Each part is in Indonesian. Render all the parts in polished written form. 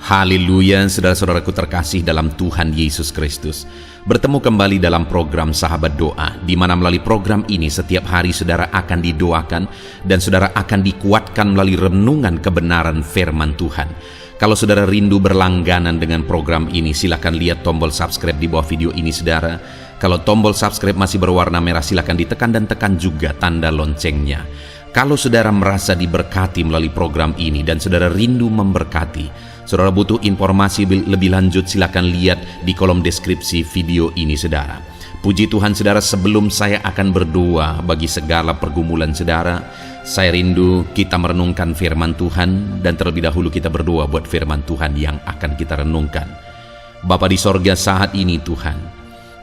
Haleluya, saudara-saudaraku terkasih dalam Tuhan Yesus Kristus. Bertemu kembali dalam program Sahabat Doa, di mana melalui program ini setiap hari saudara akan didoakan dan saudara akan dikuatkan melalui renungan kebenaran firman Tuhan. Kalau saudara rindu berlangganan dengan program ini, silakan lihat tombol subscribe di bawah video ini saudara. Kalau tombol subscribe masih berwarna merah, silakan ditekan dan tekan juga tanda loncengnya. Kalau saudara merasa diberkati melalui program ini dan saudara rindu memberkati, saudara butuh informasi lebih lanjut, silakan lihat di kolom deskripsi video ini saudara. Puji Tuhan saudara, sebelum saya akan berdoa bagi segala pergumulan saudara, saya rindu kita merenungkan firman Tuhan, dan terlebih dahulu kita berdoa buat firman Tuhan yang akan kita renungkan. Bapa di sorga, saat ini Tuhan,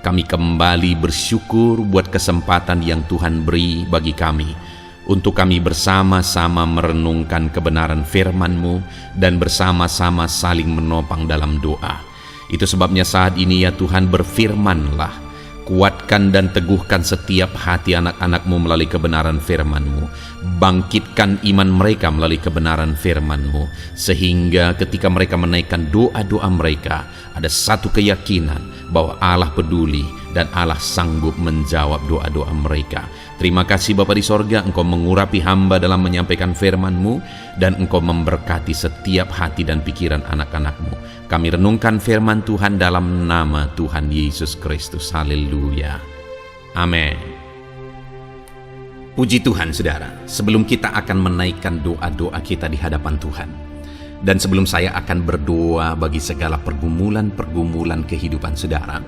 kami kembali bersyukur buat kesempatan yang Tuhan beri bagi kami untuk kami bersama-sama merenungkan kebenaran firman-Mu dan bersama-sama saling menopang dalam doa. Itu sebabnya saat ini ya Tuhan, berfirman-Lah, kuatkan dan teguhkan setiap hati anak-anak-Mu melalui kebenaran firman-Mu. Bangkitkan iman mereka melalui kebenaran firman-Mu, sehingga ketika mereka menaikkan doa-doa mereka, ada satu keyakinan bahwa Allah peduli dan Allah sanggup menjawab doa-doa mereka. Terima kasih Bapa di sorga, Engkau mengurapi hamba dalam menyampaikan firman-Mu, dan Engkau memberkati setiap hati dan pikiran anak-anak-Mu. Kami renungkan firman Tuhan dalam nama Tuhan Yesus Kristus. Haleluya. Amin. Puji Tuhan saudara, sebelum kita akan menaikkan doa-doa kita di hadapan Tuhan, dan sebelum saya akan berdoa bagi segala pergumulan-pergumulan kehidupan saudara,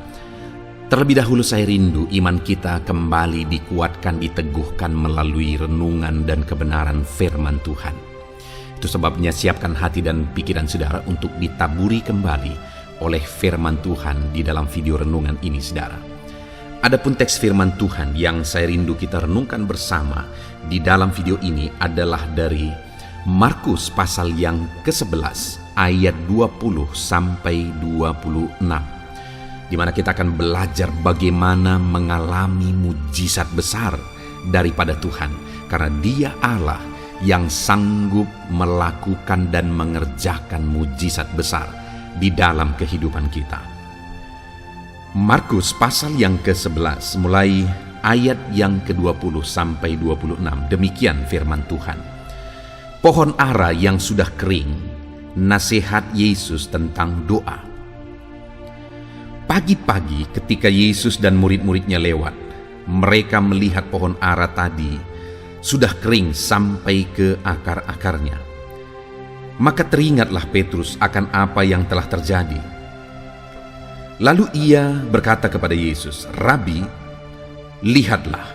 terlebih dahulu saya rindu iman kita kembali dikuatkan, diteguhkan melalui renungan dan kebenaran firman Tuhan. Itu sebabnya siapkan hati dan pikiran saudara untuk ditaburi kembali oleh firman Tuhan di dalam video renungan ini saudara. Adapun teks firman Tuhan yang saya rindu kita renungkan bersama di dalam video ini adalah dari Markus pasal yang ke-11 ayat 20 sampai 26. Di mana kita akan belajar bagaimana mengalami mujizat besar daripada Tuhan, karena Dia Allah yang sanggup melakukan dan mengerjakan mujizat besar di dalam kehidupan kita. Markus pasal yang ke-11 mulai ayat yang ke-20 sampai 26. Demikian firman Tuhan. Pohon ara yang sudah kering, nasihat Yesus tentang doa. Pagi-pagi ketika Yesus dan murid-muridnya lewat, mereka melihat pohon ara tadi sudah kering sampai ke akar-akarnya. Maka teringatlah Petrus akan apa yang telah terjadi. Lalu ia berkata kepada Yesus, "Rabi, lihatlah,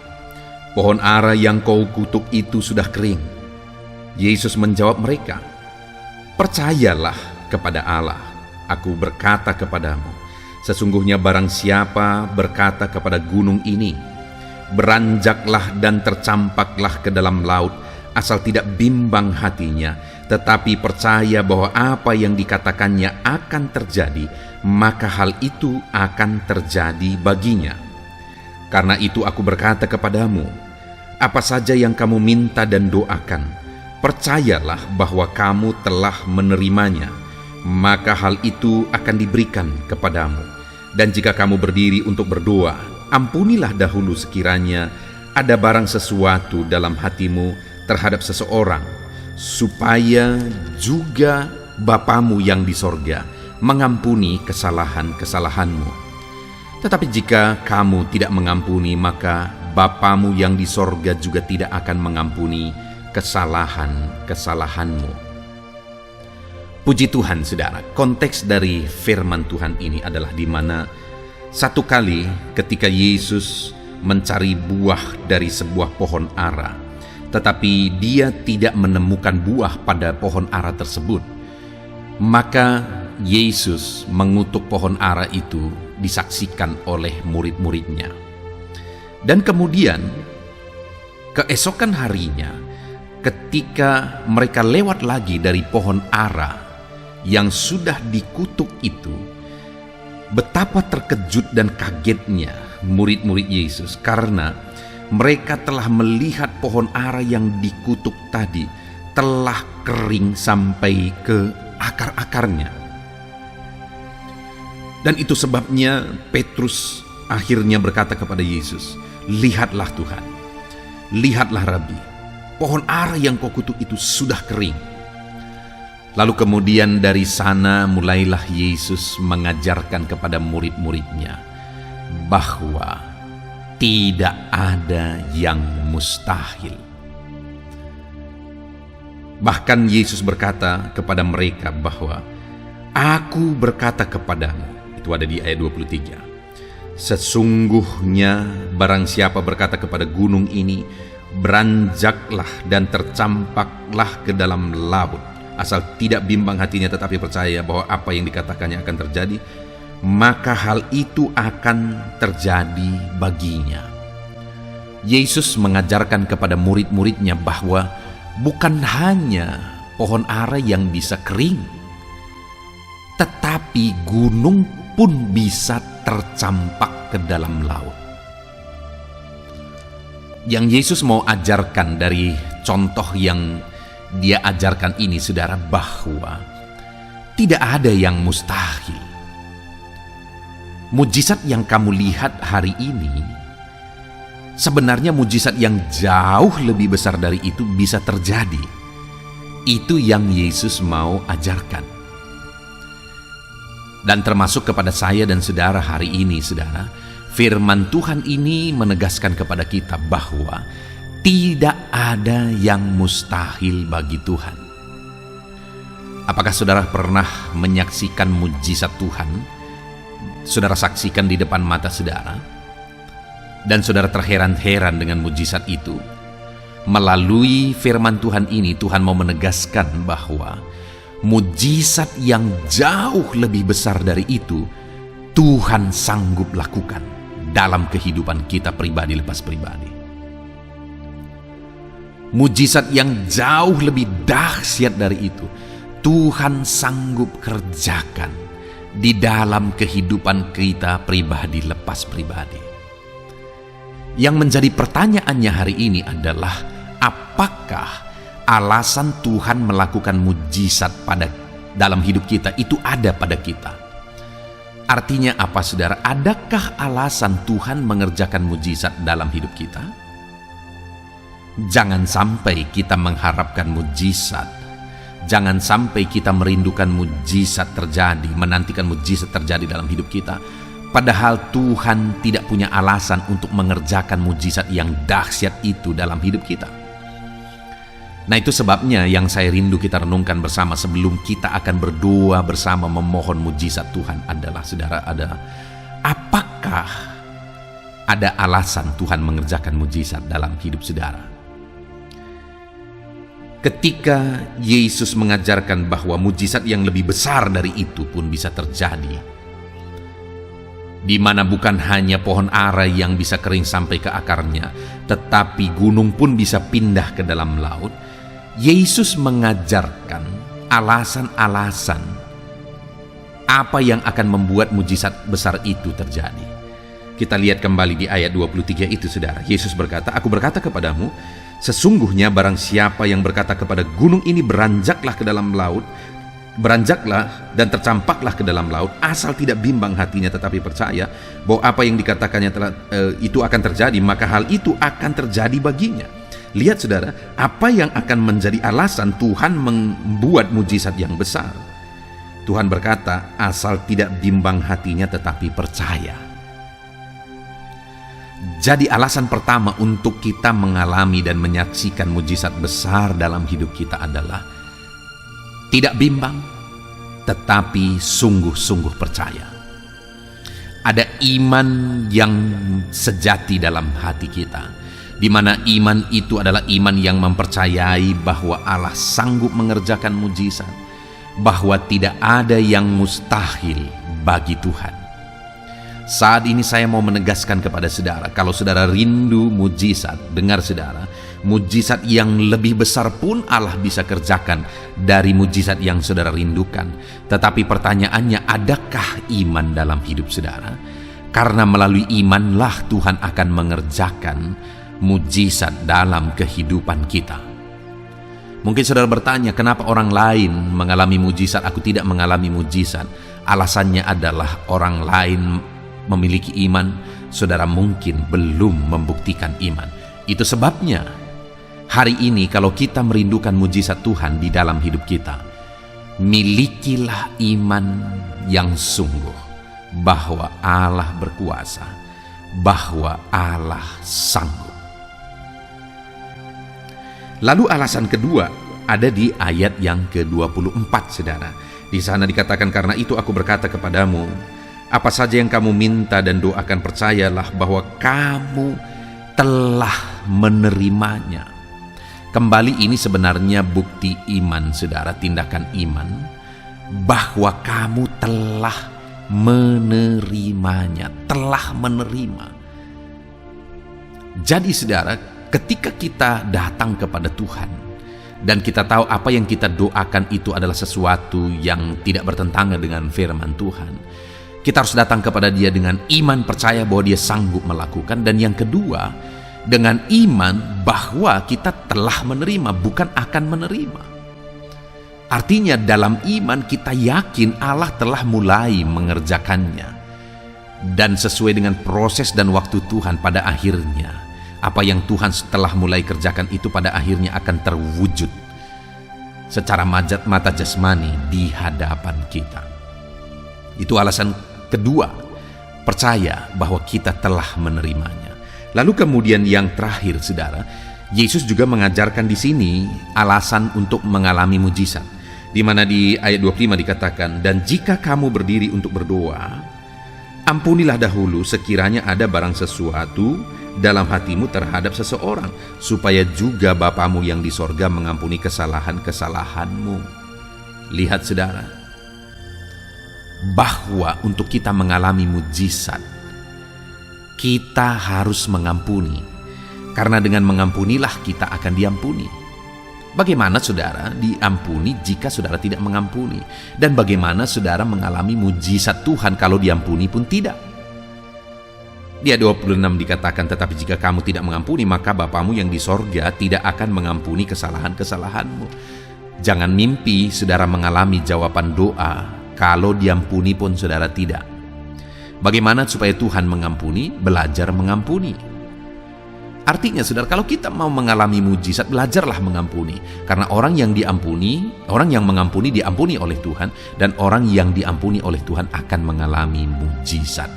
pohon ara yang kau kutuk itu sudah kering." Yesus menjawab mereka, "Percayalah kepada Allah. Aku berkata kepadamu, sesungguhnya barang siapa berkata kepada gunung ini, beranjaklah dan tercampaklah ke dalam laut, asal tidak bimbang hatinya, tetapi percaya bahwa apa yang dikatakannya akan terjadi, maka hal itu akan terjadi baginya. Karena itu aku berkata kepadamu, apa saja yang kamu minta dan doakan, percayalah bahwa kamu telah menerimanya, maka hal itu akan diberikan kepadamu. Dan jika kamu berdiri untuk berdoa, ampunilah dahulu sekiranya ada barang sesuatu dalam hatimu terhadap seseorang, supaya juga Bapamu yang di sorga mengampuni kesalahan-kesalahanmu. Tetapi jika kamu tidak mengampuni, maka Bapamu yang di sorga juga tidak akan mengampuni kesalahan-kesalahanmu." Puji Tuhan saudara, konteks dari firman Tuhan ini adalah di mana satu kali ketika Yesus mencari buah dari sebuah pohon ara, tetapi dia tidak menemukan buah pada pohon ara tersebut, maka Yesus mengutuk pohon ara itu disaksikan oleh murid-muridnya. Dan kemudian keesokan harinya ketika mereka lewat lagi dari pohon ara yang sudah dikutuk itu, betapa terkejut dan kagetnya murid-murid Yesus karena mereka telah melihat pohon ara yang dikutuk tadi telah kering sampai ke akar-akarnya. Dan itu sebabnya Petrus akhirnya berkata kepada Yesus, "Lihatlah Tuhan, lihatlah Rabi, pohon ara yang kau kutuk itu sudah kering." Lalu kemudian dari sana mulailah Yesus mengajarkan kepada murid-muridnya bahwa tidak ada yang mustahil. Bahkan Yesus berkata kepada mereka bahwa, "Aku berkata kepadamu," itu ada di ayat 23, "sesungguhnya barang siapa berkata kepada gunung ini, beranjaklah dan tercampaklah ke dalam laut, asal tidak bimbang hatinya tetapi percaya bahwa apa yang dikatakannya akan terjadi, maka hal itu akan terjadi baginya." Yesus mengajarkan kepada murid-muridnya bahwa bukan hanya pohon ara yang bisa kering, tetapi gunung pun bisa tercampak ke dalam laut. Yang Yesus mau ajarkan dari contoh yang Dia ajarkan ini, saudara, bahwa tidak ada yang mustahil. Mujizat yang kamu lihat hari ini sebenarnya mujizat yang jauh lebih besar dari itu bisa terjadi. Itu yang Yesus mau ajarkan. Dan termasuk kepada saya dan saudara hari ini, saudara, firman Tuhan ini menegaskan kepada kita bahwa tidak ada yang mustahil bagi Tuhan. Apakah saudara pernah menyaksikan mujizat Tuhan? Saudara saksikan di depan mata saudara, dan saudara terheran-heran dengan mujizat itu. Melalui firman Tuhan ini, Tuhan mau menegaskan bahwa mujizat yang jauh lebih besar dari itu Tuhan sanggup lakukan dalam kehidupan kita pribadi lepas pribadi. Mujizat yang jauh lebih dahsyat dari itu Tuhan sanggup kerjakan di dalam kehidupan kita pribadi lepas pribadi. Yang menjadi pertanyaannya hari ini adalah, apakah alasan Tuhan melakukan mujizat dalam hidup kita itu ada pada kita? Artinya apa, saudara? Adakah alasan Tuhan mengerjakan mujizat dalam hidup kita? Jangan sampai kita mengharapkan mujizat. Jangan sampai kita merindukan mujizat terjadi, menantikan mujizat terjadi dalam hidup kita, padahal Tuhan tidak punya alasan untuk mengerjakan mujizat yang dahsyat itu dalam hidup kita. Nah, itu sebabnya yang saya rindu kita renungkan bersama sebelum kita akan berdoa bersama memohon mujizat Tuhan adalah, saudara, apakah ada alasan Tuhan mengerjakan mujizat dalam hidup saudara? Ketika Yesus mengajarkan bahwa mujizat yang lebih besar dari itu pun bisa terjadi, di mana bukan hanya pohon ara yang bisa kering sampai ke akarnya, tetapi gunung pun bisa pindah ke dalam laut. Yesus mengajarkan alasan-alasan apa yang akan membuat mujizat besar itu terjadi. Kita lihat kembali di ayat 23 itu, saudara. Yesus berkata, "Aku berkata kepadamu, sesungguhnya barang siapa yang berkata kepada gunung ini, beranjaklah ke dalam laut, beranjaklah dan tercampaklah ke dalam laut, asal tidak bimbang hatinya tetapi percaya bahwa apa yang dikatakannya itu akan terjadi, maka hal itu akan terjadi baginya." Lihat, saudara, apa yang akan menjadi alasan Tuhan membuat mujizat yang besar. Tuhan berkata, asal tidak bimbang hatinya tetapi percaya. Jadi alasan pertama untuk kita mengalami dan menyaksikan mujizat besar dalam hidup kita adalah tidak bimbang, tetapi sungguh-sungguh percaya. Ada iman yang sejati dalam hati kita, di mana iman itu adalah iman yang mempercayai bahwa Allah sanggup mengerjakan mujizat, bahwa tidak ada yang mustahil bagi Tuhan. Saat ini saya mau menegaskan kepada saudara, kalau saudara rindu mujizat, dengar saudara, mujizat yang lebih besar pun Allah bisa kerjakan dari mujizat yang saudara rindukan. Tetapi pertanyaannya, adakah iman dalam hidup saudara? Karena melalui imanlah Tuhan akan mengerjakan mujizat dalam kehidupan kita. Mungkin saudara bertanya, kenapa orang lain mengalami mujizat, aku tidak mengalami mujizat? Alasannya adalah orang lain memiliki iman, saudara mungkin belum membuktikan iman. Itu sebabnya hari ini kalau kita merindukan mujizat Tuhan di dalam hidup kita, milikilah iman yang sungguh bahwa Allah berkuasa, bahwa Allah sanggup. Lalu alasan kedua ada di ayat yang ke-24, saudara. Di sana dikatakan, karena itu aku berkata kepadamu, apa saja yang kamu minta dan doakan, percayalah bahwa kamu telah menerimanya. Kembali, ini sebenarnya bukti iman, saudara, tindakan iman, bahwa kamu telah menerimanya, telah menerima. Jadi saudara, ketika kita datang kepada Tuhan, dan kita tahu apa yang kita doakan itu adalah sesuatu yang tidak bertentangan dengan firman Tuhan, kita harus datang kepada Dia dengan iman, percaya bahwa Dia sanggup melakukan. Dan yang kedua, dengan iman bahwa kita telah menerima, bukan akan menerima. Artinya dalam iman kita yakin Allah telah mulai mengerjakannya, dan sesuai dengan proses dan waktu Tuhan, pada akhirnya apa yang Tuhan telah mulai kerjakan itu pada akhirnya akan terwujud secara mata jasmani di hadapan kita. Itu alasan kedua, percaya bahwa kita telah menerimanya. Lalu kemudian yang terakhir, saudara, Yesus juga mengajarkan di sini alasan untuk mengalami mujizat, di mana di ayat 25 dikatakan, dan jika kamu berdiri untuk berdoa, ampunilah dahulu sekiranya ada barang sesuatu dalam hatimu terhadap seseorang, supaya juga Bapamu yang di sorga mengampuni kesalahan-kesalahanmu. Lihat saudara, bahwa untuk kita mengalami mujizat, kita harus mengampuni, karena dengan mengampunilah kita akan diampuni. Bagaimana saudara diampuni jika saudara tidak mengampuni? Dan bagaimana saudara mengalami mujizat Tuhan kalau diampuni pun tidak? Di ayat 26 dikatakan, tetapi jika kamu tidak mengampuni, maka Bapamu yang di sorga tidak akan mengampuni kesalahan-kesalahanmu. Jangan mimpi saudara mengalami jawaban doa kalau diampuni pun saudara tidak. Bagaimana supaya Tuhan mengampuni? Belajar mengampuni. Artinya saudara, kalau kita mau mengalami mujizat, belajarlah mengampuni. Karena orang yang mengampuni diampuni oleh Tuhan, dan orang yang diampuni oleh Tuhan akan mengalami mujizat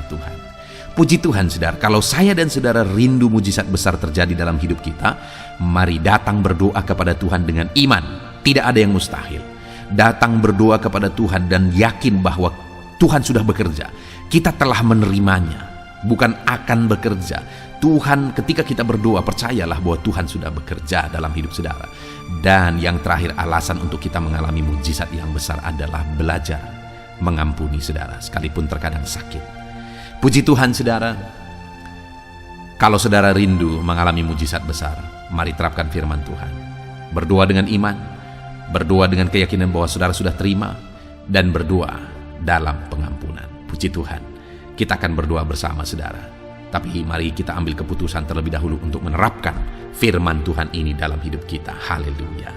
Tuhan. Puji Tuhan saudara, kalau saya dan saudara rindu mujizat besar terjadi dalam hidup kita, mari datang berdoa kepada Tuhan dengan iman. Tidak ada yang mustahil. Datang berdoa kepada Tuhan dan yakin bahwa Tuhan sudah bekerja. Kita telah menerimanya, bukan akan bekerja. Tuhan, ketika kita berdoa, percayalah bahwa Tuhan sudah bekerja dalam hidup saudara. Dan yang terakhir, alasan untuk kita mengalami mujizat yang besar adalah belajar mengampuni saudara, sekalipun terkadang sakit. Puji Tuhan saudara, kalau saudara rindu mengalami mujizat besar, mari terapkan firman Tuhan. Berdoa dengan iman, berdoa dengan keyakinan bahwa saudara sudah terima, dan berdoa dalam pengampunan. Puji Tuhan, kita akan berdoa bersama saudara. Tapi mari kita ambil keputusan terlebih dahulu untuk menerapkan firman Tuhan ini dalam hidup kita. Haleluya.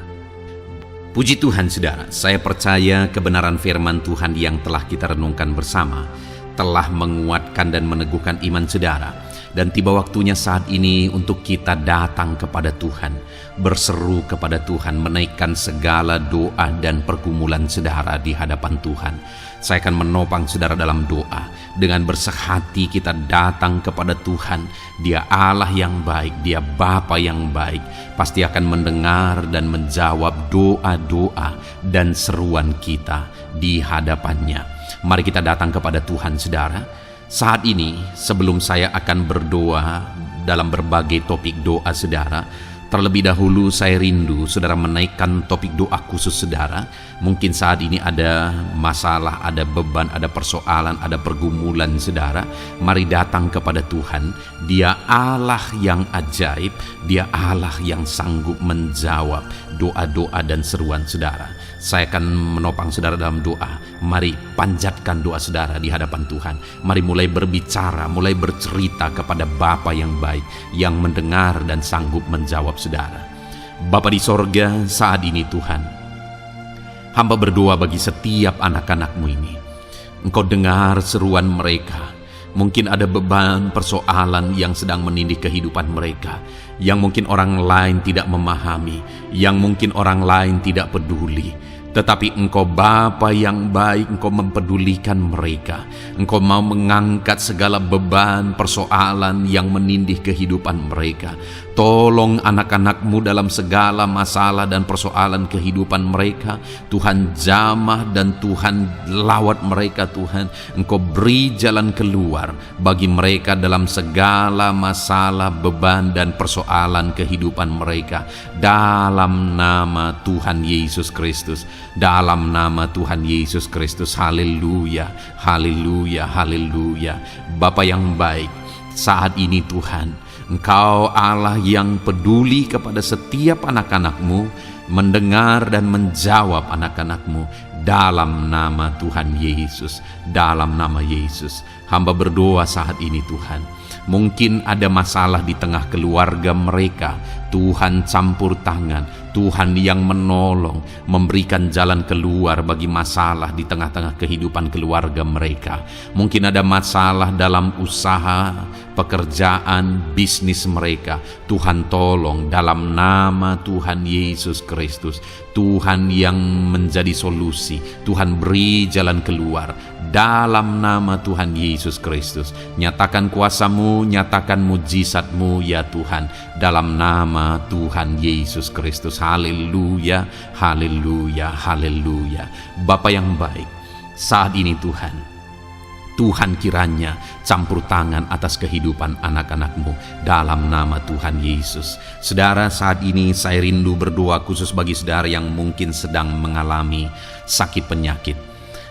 Puji Tuhan saudara, saya percaya kebenaran firman Tuhan yang telah kita renungkan bersama telah menguatkan dan meneguhkan iman saudara. Dan tiba waktunya saat ini untuk kita datang kepada Tuhan, berseru kepada Tuhan, menaikkan segala doa dan pergumulan saudara di hadapan Tuhan. Saya akan menopang saudara dalam doa. Dengan bersehati kita datang kepada Tuhan. Dia Allah yang baik, Dia Bapa yang baik, pasti akan mendengar dan menjawab doa-doa dan seruan kita di hadapannya. Mari kita datang kepada Tuhan saudara. Saat ini sebelum saya akan berdoa dalam berbagai topik doa saudara, terlebih dahulu saya rindu saudara menaikkan topik doa khusus saudara. Mungkin saat ini ada masalah, ada beban, ada persoalan, ada pergumulan saudara. Mari datang kepada Tuhan. Dia Allah yang ajaib, Dia Allah yang sanggup menjawab doa-doa dan seruan saudara. Saya akan menopang saudara dalam doa. Mari panjatkan doa saudara di hadapan Tuhan. Mari mulai berbicara, mulai bercerita kepada Bapa yang baik, yang mendengar dan sanggup menjawab saudara. Bapa di sorga, saat ini Tuhan, hamba berdoa bagi setiap anak-anak-Mu ini. Engkau dengar seruan mereka. Mungkin ada beban persoalan yang sedang menindih kehidupan mereka, yang mungkin orang lain tidak memahami, yang mungkin orang lain tidak peduli. Tetapi Engkau Bapa yang baik, Engkau mempedulikan mereka. Engkau mau mengangkat segala beban persoalan yang menindih kehidupan mereka. Tolong anak-anak-Mu dalam segala masalah dan persoalan kehidupan mereka. Tuhan jamah dan Tuhan lawat mereka Tuhan. Engkau beri jalan keluar bagi mereka dalam segala masalah, beban dan persoalan kehidupan mereka. Dalam nama Tuhan Yesus Kristus. Dalam nama Tuhan Yesus Kristus. Haleluya, haleluya, haleluya. Bapa yang baik, saat ini Tuhan, Engkau Allah yang peduli kepada setiap anak-anak-Mu, mendengar dan menjawab anak-anak-Mu. Dalam nama Tuhan Yesus, dalam nama Yesus, hamba berdoa saat ini Tuhan. Mungkin ada masalah di tengah keluarga mereka. Tuhan campur tangan, Tuhan yang menolong, memberikan jalan keluar bagi masalah di tengah-tengah kehidupan keluarga mereka. Mungkin ada masalah dalam usaha, pekerjaan, bisnis mereka. Tuhan tolong dalam nama Tuhan Yesus Kristus. Tuhan yang menjadi solusi, Tuhan beri jalan keluar dalam nama Tuhan Yesus Kristus. Nyatakan kuasa-Mu, nyatakan mujizat-Mu ya Tuhan, dalam nama Tuhan Yesus Kristus. Haleluya, haleluya, haleluya. Bapa yang baik, saat ini Tuhan kiranya campur tangan atas kehidupan anak-anak-Mu dalam nama Tuhan Yesus. Saudara, saat ini saya rindu berdoa khusus bagi saudara yang mungkin sedang mengalami sakit penyakit.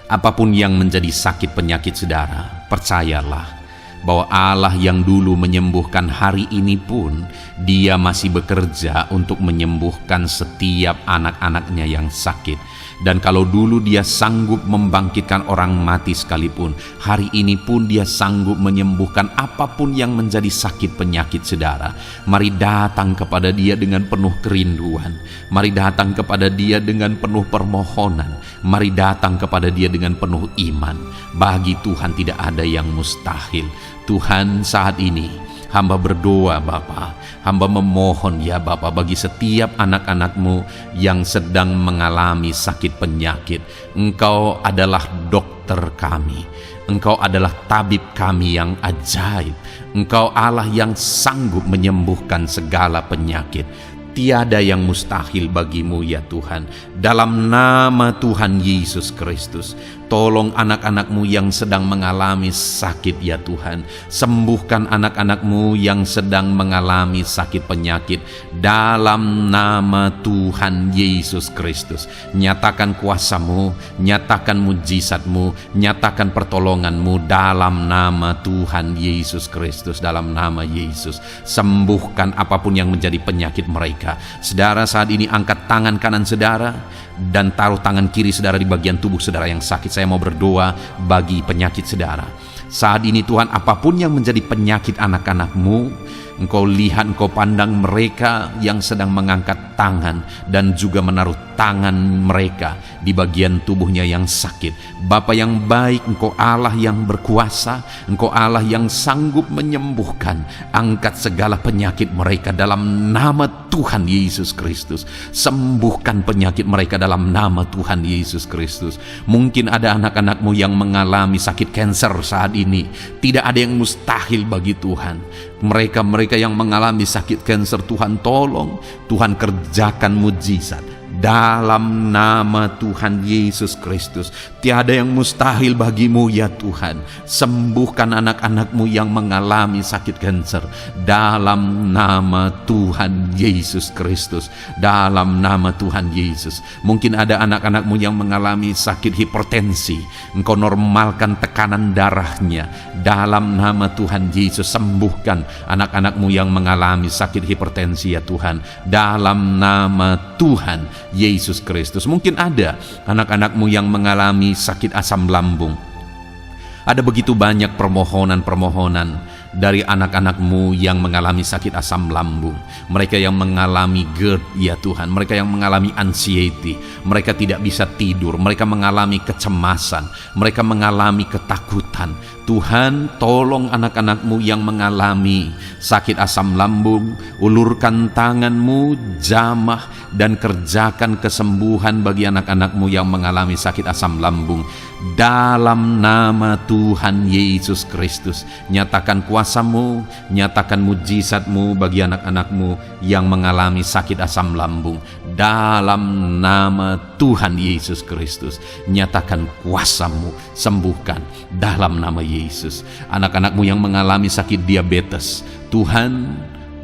Apapun yang menjadi sakit penyakit saudara, percayalah bahwa Allah yang dulu menyembuhkan hari ini pun Dia masih bekerja untuk menyembuhkan setiap anak-anaknya yang sakit. Dan kalau dulu Dia sanggup membangkitkan orang mati sekalipun, hari ini pun Dia sanggup menyembuhkan apapun yang menjadi sakit penyakit saudara. Mari datang kepada Dia dengan penuh kerinduan. Mari datang kepada Dia dengan penuh permohonan. Mari datang kepada Dia dengan penuh iman. Bagi Tuhan tidak ada yang mustahil. Tuhan, saat ini hamba berdoa Bapa, hamba memohon ya Bapa bagi setiap anak-anak-Mu yang sedang mengalami sakit penyakit. Engkau adalah dokter kami, Engkau adalah tabib kami yang ajaib. Engkau Allah yang sanggup menyembuhkan segala penyakit. Tiada yang mustahil bagi-Mu ya Tuhan. Dalam nama Tuhan Yesus Kristus, tolong anak-anak-Mu yang sedang mengalami sakit ya Tuhan. Sembuhkan anak-anak-Mu yang sedang mengalami sakit penyakit. Dalam nama Tuhan Yesus Kristus, nyatakan kuasa-Mu, nyatakan mujizat-Mu, nyatakan pertolongan-Mu dalam nama Tuhan Yesus Kristus. Dalam nama Yesus, sembuhkan apapun yang menjadi penyakit mereka. Saudara, saat ini angkat tangan kanan saudara dan taruh tangan kiri saudara di bagian tubuh saudara yang sakit. Saya mau berdoa bagi penyakit saudara. Saat ini Tuhan, apapun yang menjadi penyakit anak-anak-Mu, Engkau lihat, Engkau pandang mereka yang sedang mengangkat tangan dan juga menaruh tangan mereka di bagian tubuhnya yang sakit. Bapa yang baik, Engkau Allah yang berkuasa, Engkau Allah yang sanggup menyembuhkan. Angkat segala penyakit mereka dalam nama Tuhan Yesus Kristus. Sembuhkan penyakit mereka dalam nama Tuhan Yesus Kristus. Mungkin ada anak-anak-Mu yang mengalami sakit kanker saat ini. Tidak ada yang mustahil bagi Tuhan. Mereka yang mengalami sakit kanker, Tuhan tolong, Tuhan kerjakan mujizat dalam nama Tuhan Yesus Kristus. Tiada yang mustahil bagi-Mu ya Tuhan. Sembuhkan anak-anak-Mu yang mengalami sakit kanker dalam nama Tuhan Yesus Kristus. Dalam nama Tuhan Yesus. Mungkin ada anak-anak-Mu yang mengalami sakit hipertensi. Engkau normalkan tekanan darahnya dalam nama Tuhan Yesus. Sembuhkan anak-anak-Mu yang mengalami sakit hipertensi ya Tuhan, dalam nama Tuhan Yesus Kristus. Mungkin ada anak-anak-Mu yang mengalami sakit asam lambung. Ada begitu banyak permohonan-permohonan dari anak-anak-Mu yang mengalami sakit asam lambung, mereka yang mengalami GERD ya Tuhan, mereka yang mengalami anxiety, mereka tidak bisa tidur, mereka mengalami kecemasan, mereka mengalami ketakutan. Tuhan, tolong anak-anak-Mu yang mengalami sakit asam lambung, ulurkan tangan-Mu, jamah dan kerjakan kesembuhan bagi anak-anak-Mu yang mengalami sakit asam lambung. Dalam nama Tuhan Yesus Kristus, nyatakan kuasa-Mu, nyatakan mujizat-Mu bagi anak-anak-Mu yang mengalami sakit asam lambung. Dalam nama Tuhan Yesus Kristus, nyatakan kuasa-Mu, sembuhkan dalam nama Yesus. Anak-anak-Mu yang mengalami sakit diabetes, Tuhan,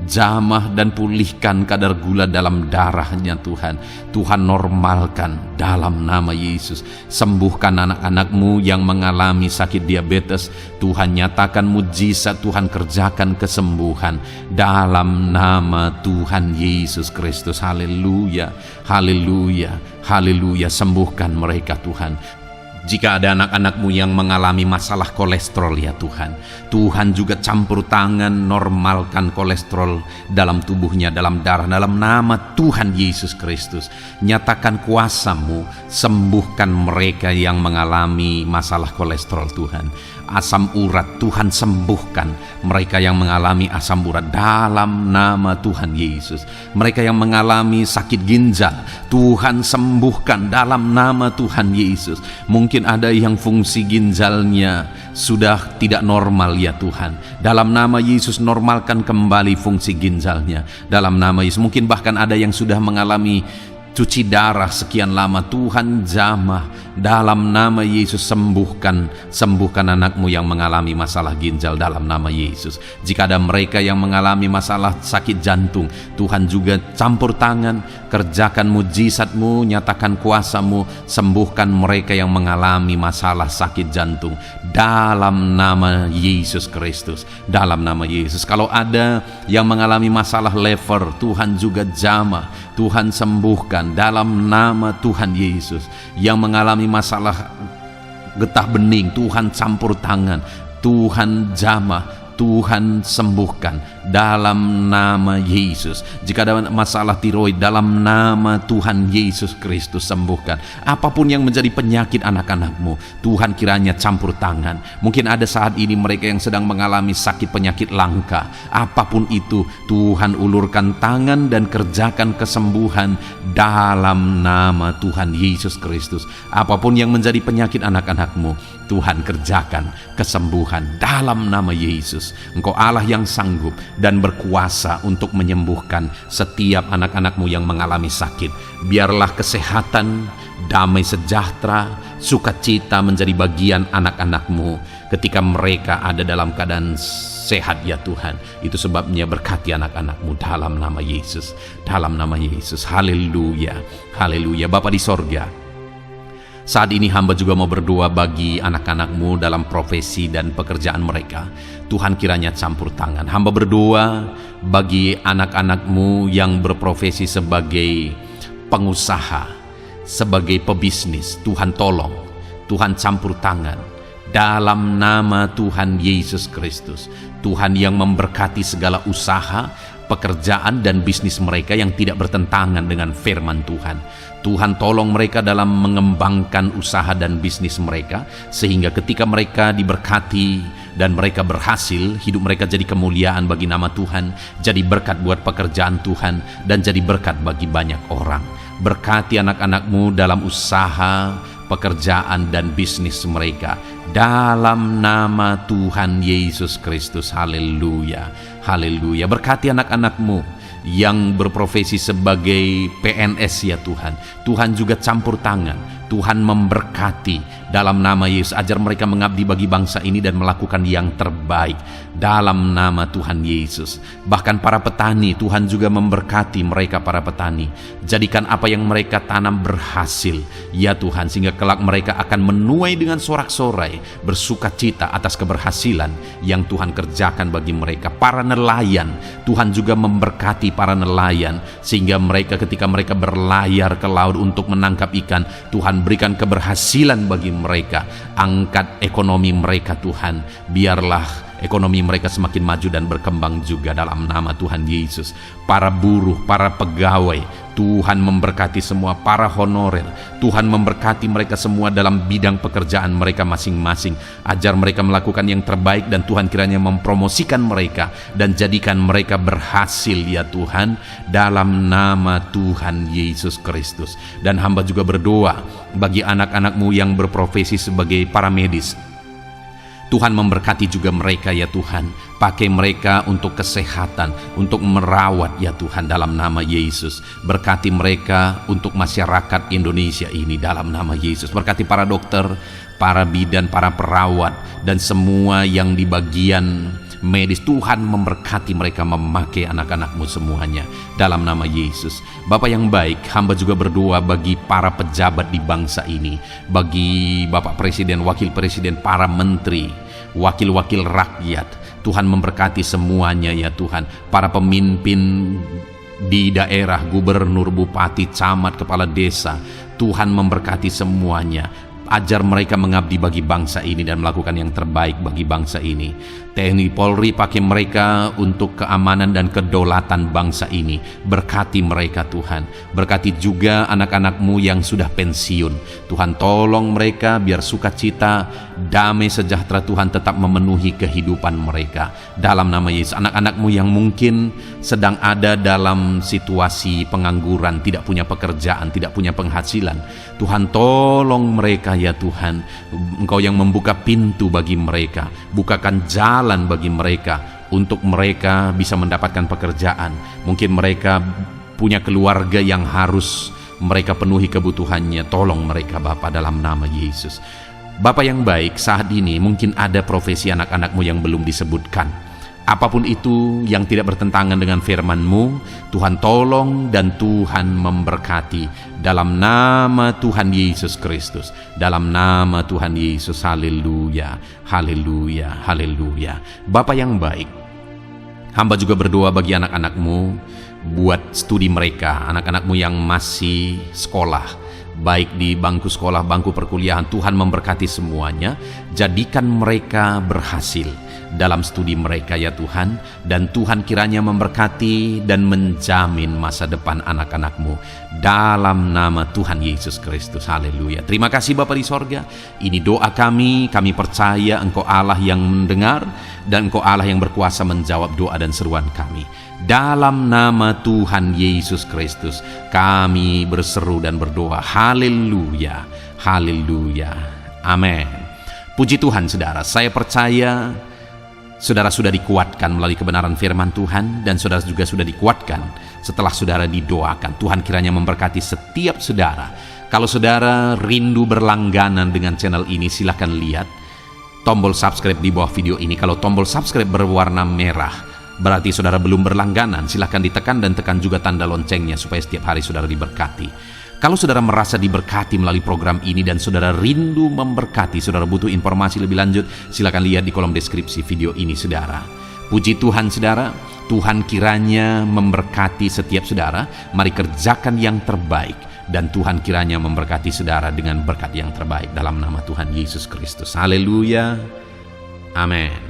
jamah dan pulihkan kadar gula dalam darahnya Tuhan. Tuhan, normalkan dalam nama Yesus. Sembuhkan anak-anak-Mu yang mengalami sakit diabetes. Tuhan, nyatakan mujizat, Tuhan kerjakan kesembuhan dalam nama Tuhan Yesus Kristus. Haleluya, haleluya, haleluya. Sembuhkan mereka Tuhan. Jika ada anak-anak-Mu yang mengalami masalah kolesterol ya Tuhan, Tuhan juga campur tangan, normalkan kolesterol dalam tubuhnya, dalam darah, dalam nama Tuhan Yesus Kristus. Nyatakan kuasa-Mu, sembuhkan mereka yang mengalami masalah kolesterol Tuhan. Asam urat, Tuhan sembuhkan mereka yang mengalami asam urat dalam nama Tuhan Yesus. Mereka yang mengalami sakit ginjal, Tuhan sembuhkan dalam nama Tuhan Yesus. Mungkin ada yang fungsi ginjalnya sudah tidak normal ya Tuhan. Dalam nama Yesus, normalkan kembali fungsi ginjalnya dalam nama Yesus. Mungkin bahkan ada yang sudah mengalami cuci darah sekian lama, Tuhan jamah dalam nama Yesus. Sembuhkan anak-Mu yang mengalami masalah ginjal dalam nama Yesus. Jika ada mereka yang mengalami masalah sakit jantung, Tuhan juga campur tangan, kerjakan mujizat-Mu, nyatakan kuasa-Mu, sembuhkan mereka yang mengalami masalah sakit jantung dalam nama Yesus Kristus, dalam nama Yesus. Kalau ada yang mengalami masalah liver, Tuhan juga jamah, Tuhan sembuhkan dalam nama Tuhan Yesus. Yang mengalami masalah getah bening, Tuhan campur tangan, Tuhan jamah, Tuhan sembuhkan dalam nama Yesus. Jika ada masalah tiroid, dalam nama Tuhan Yesus Kristus sembuhkan. Apapun yang menjadi penyakit anak-anak-Mu, Tuhan kiranya campur tangan. Mungkin ada saat ini mereka yang sedang mengalami sakit penyakit langka. Apapun itu, Tuhan ulurkan tangan dan kerjakan kesembuhan dalam nama Tuhan Yesus Kristus. Apapun yang menjadi penyakit anak-anak-Mu, Tuhan kerjakan kesembuhan dalam nama Yesus. Engkau Allah yang sanggup dan berkuasa untuk menyembuhkan setiap anak-anak-Mu yang mengalami sakit. Biarlah kesehatan, damai sejahtera, sukacita menjadi bagian anak-anak-Mu ketika mereka ada dalam keadaan sehat ya Tuhan. Itu sebabnya berkati anak-anak-Mu dalam nama Yesus, dalam nama Yesus. Haleluya, haleluya. Bapa di sorga, saat ini hamba juga mau berdoa bagi anak-anak-Mu dalam profesi dan pekerjaan mereka. Tuhan kiranya campur tangan. Hamba berdoa bagi anak-anak-Mu yang berprofesi sebagai pengusaha, sebagai pebisnis. Tuhan tolong, Tuhan campur tangan dalam nama Tuhan Yesus Kristus. Tuhan yang memberkati segala usaha, pekerjaan dan bisnis mereka yang tidak bertentangan dengan firman Tuhan. Tuhan tolong mereka dalam mengembangkan usaha dan bisnis mereka, sehingga ketika mereka diberkati dan mereka berhasil, hidup mereka jadi kemuliaan bagi nama Tuhan, jadi berkat buat pekerjaan Tuhan, dan jadi berkat bagi banyak orang. Berkati anak-anak-Mu dalam usaha, pekerjaan dan bisnis mereka dalam nama Tuhan Yesus Kristus. Haleluya, haleluya. Berkati anak-anak-Mu yang berprofesi sebagai PNS ya Tuhan. Tuhan juga campur tangan, Tuhan memberkati dalam nama Yesus. Ajar mereka mengabdi bagi bangsa ini dan melakukan yang terbaik dalam nama Tuhan Yesus. Bahkan para petani, Tuhan juga memberkati mereka para petani. Jadikan apa yang mereka tanam berhasil ya Tuhan, sehingga kelak mereka akan menuai dengan sorak-sorai, bersuka cita atas keberhasilan yang Tuhan kerjakan bagi mereka. Para nelayan, Tuhan juga memberkati para nelayan, sehingga mereka ketika mereka berlayar ke laut untuk menangkap ikan, Tuhan berikan keberhasilan bagi mereka. Angkat ekonomi mereka Tuhan. Biarlah ekonomi mereka semakin maju dan berkembang juga dalam nama Tuhan Yesus. Para buruh, para pegawai, Tuhan memberkati semua. Para honorer, Tuhan memberkati mereka semua dalam bidang pekerjaan mereka masing-masing. Ajar mereka melakukan yang terbaik, dan Tuhan kiranya mempromosikan mereka dan jadikan mereka berhasil ya Tuhan, dalam nama Tuhan Yesus Kristus. Dan hamba juga berdoa bagi anak-anak-Mu yang berprofesi sebagai para medis. Tuhan memberkati juga mereka ya Tuhan. Pakai mereka untuk kesehatan, untuk merawat ya Tuhan, dalam nama Yesus. Berkati mereka untuk masyarakat Indonesia ini dalam nama Yesus. Berkati para dokter, para bidan, para perawat, dan semua yang di bagian medis. Tuhan memberkati mereka memakai anak-anak-Mu semuanya dalam nama Yesus. Bapa yang baik, hamba juga berdoa bagi para pejabat di bangsa ini, bagi Bapak Presiden, Wakil Presiden, para menteri, wakil-wakil rakyat. Tuhan memberkati semuanya ya Tuhan. Para pemimpin di daerah, gubernur, bupati, camat, kepala desa, Tuhan memberkati semuanya. Ajar mereka mengabdi bagi bangsa ini dan melakukan yang terbaik bagi bangsa ini. TNI Polri, pakai mereka untuk keamanan dan kedaulatan bangsa ini. Berkati mereka Tuhan. Berkati juga anak-anak-Mu yang sudah pensiun. Tuhan tolong mereka biar sukacita, damai sejahtera Tuhan tetap memenuhi kehidupan mereka dalam nama Yesus. Anak-anak-Mu yang mungkin sedang ada dalam situasi pengangguran, tidak punya pekerjaan, tidak punya penghasilan, Tuhan tolong mereka ya Tuhan. Engkau yang membuka pintu bagi mereka, bukakan jalan bagi mereka untuk mereka bisa mendapatkan pekerjaan. Mungkin mereka punya keluarga yang harus mereka penuhi kebutuhannya. Tolong mereka Bapa dalam nama Yesus. Bapa yang baik, saat ini mungkin ada profesi anak-anak-Mu yang belum disebutkan. Apapun itu yang tidak bertentangan dengan firman-Mu, Tuhan tolong dan Tuhan memberkati dalam nama Tuhan Yesus Kristus. Dalam nama Tuhan Yesus, haleluya, haleluya, haleluya. Bapa yang baik, hamba juga berdoa bagi anak-anak-Mu buat studi mereka, anak-anak-Mu yang masih sekolah, baik di bangku sekolah, bangku perkuliahan. Tuhan memberkati semuanya, jadikan mereka berhasil dalam studi mereka ya Tuhan. Dan Tuhan kiranya memberkati dan menjamin masa depan anak-anak-Mu dalam nama Tuhan Yesus Kristus, haleluya. Terima kasih Bapa di sorga. Ini doa kami percaya Engkau Allah yang mendengar, dan Engkau Allah yang berkuasa menjawab doa dan seruan kami. Dalam nama Tuhan Yesus Kristus kami berseru dan berdoa, haleluya, haleluya, amin. Puji Tuhan saudara, saya percaya saudara sudah dikuatkan melalui kebenaran firman Tuhan, dan saudara juga sudah dikuatkan setelah saudara didoakan. Tuhan kiranya memberkati setiap saudara. Kalau saudara rindu berlangganan dengan channel ini, silahkan lihat tombol subscribe di bawah video ini. Kalau tombol subscribe berwarna merah, berarti saudara belum berlangganan. Silahkan ditekan dan tekan juga tanda loncengnya supaya setiap hari saudara diberkati. Kalau saudara merasa diberkati melalui program ini dan saudara rindu memberkati, saudara butuh informasi lebih lanjut, silakan lihat di kolom deskripsi video ini saudara. Puji Tuhan saudara, Tuhan kiranya memberkati setiap saudara. Mari kerjakan yang terbaik, dan Tuhan kiranya memberkati saudara dengan berkat yang terbaik dalam nama Tuhan Yesus Kristus. Haleluya, amin.